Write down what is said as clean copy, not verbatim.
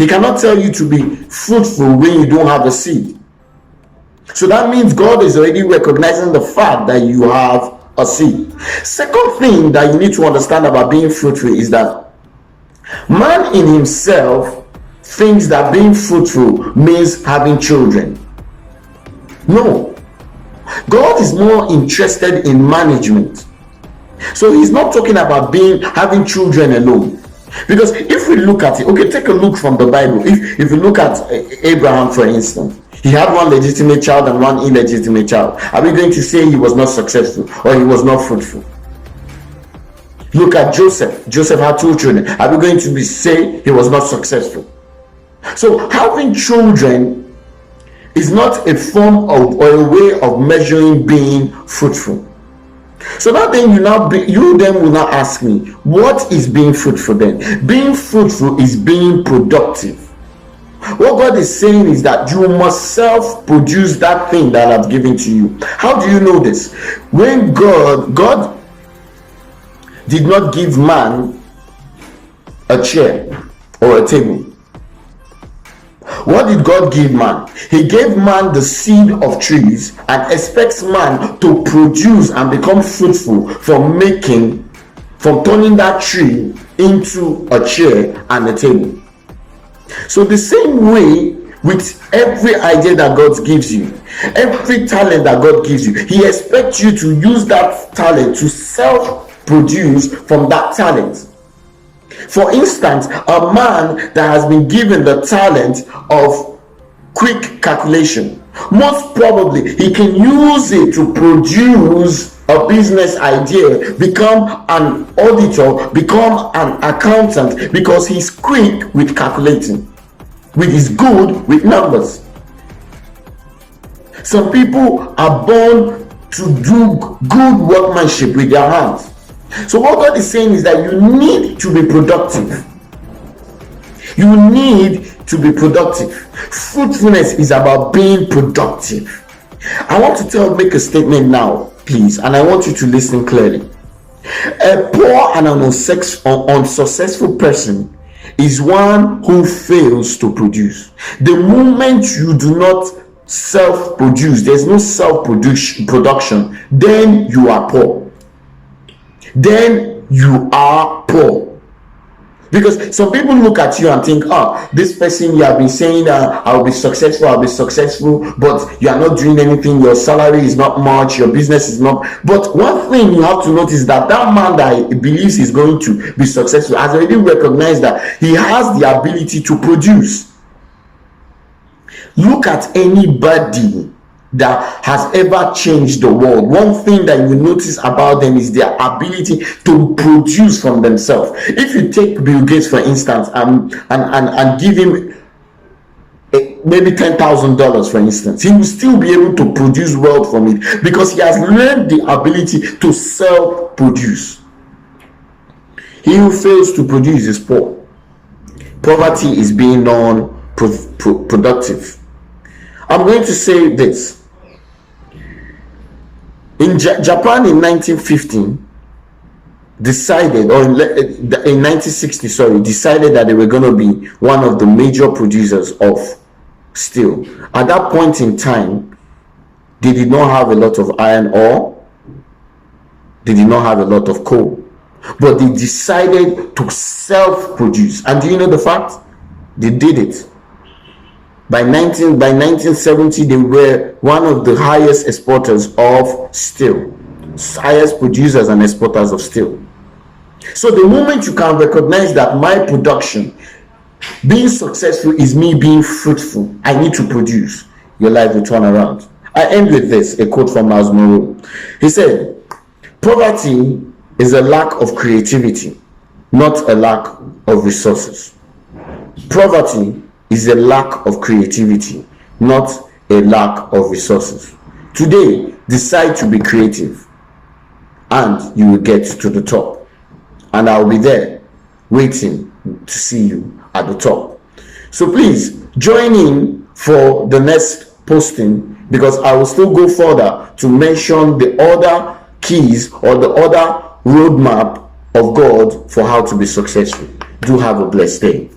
He cannot tell you to be fruitful when you don't have a seed. So that means God is already recognizing the fact that you have a seed. Second thing that you need to understand about being fruitful is that man in himself thinks that being fruitful means having children. No. God is more interested in management. So he's not talking about having children alone. Because if we look at it, okay, take a look from the Bible. If you look at Abraham, for instance, he had one legitimate child and one illegitimate child. Are we going to say he was not successful or he was not fruitful? Look at Joseph. Joseph had 2 children. Are we going to say he was not successful? So having children is not a form of or a way of measuring being fruitful. So that then you then will now ask me, what is being fruitful then? Being fruitful is being productive. What God is saying is that you must self-produce that thing that I've given to you. How do you know this? When God did not give man a chair or a table. What did God give man? He gave man the seed of trees and expects man to produce and become fruitful from turning that tree into a chair and a table. So the same way with every idea that God gives you, every talent that God gives you, he expects you to use that talent to self-produce from that talent. For instance, a man that has been given the talent of quick calculation, most probably he can use it to produce a business idea, become an auditor, become an accountant, because he's quick with calculating, he's good with numbers. Some people are born to do good workmanship with their hands. So what God is saying is that you need to be productive. You need to be productive. Fruitfulness is about being productive. I want to make a statement now, please, and I want you to listen clearly. A poor and an unsuccessful person is one who fails to produce. The moment you do not self-produce, there's no self-production, then you are poor. Then you are poor. Because some people look at you and think, this person, you have been saying I'll be successful, but you are not doing anything, your salary is not much, your business is not. But one thing you have to notice that man that believes he's going to be successful has already recognized that he has the ability to produce. Look at anybody that has ever changed the world. One thing that you notice about them is their ability to produce from themselves. If you take Bill Gates, for instance, and give him maybe $10,000, for instance, he will still be able to produce wealth from it because he has learned the ability to self-produce. He who fails to produce is poor. Poverty is being non-productive. I'm going to say this. In Japan in 1915 decided, or in 1960, decided that they were going to be one of the major producers of steel. At that point in time, they did not have a lot of iron ore, they did not have a lot of coal, but they decided to self-produce. And do you know the fact? They did it. By 1970, they were one of the highest exporters of steel, highest producers and exporters of steel. So the moment you can recognize that my production, being successful, is me being fruitful, I need to produce, your life will turn around. I end with this, a quote from Miles Monroe. He said, "Poverty is a lack of creativity, not a lack of resources. Poverty is a lack of creativity, not a lack of resources. Today, decide to be creative and you will get to the top. And I'll be there waiting to see you at the top." So please join in for the next posting, because I will still go further to mention the other keys or the other roadmap of God for how to be successful. Do have a blessed day.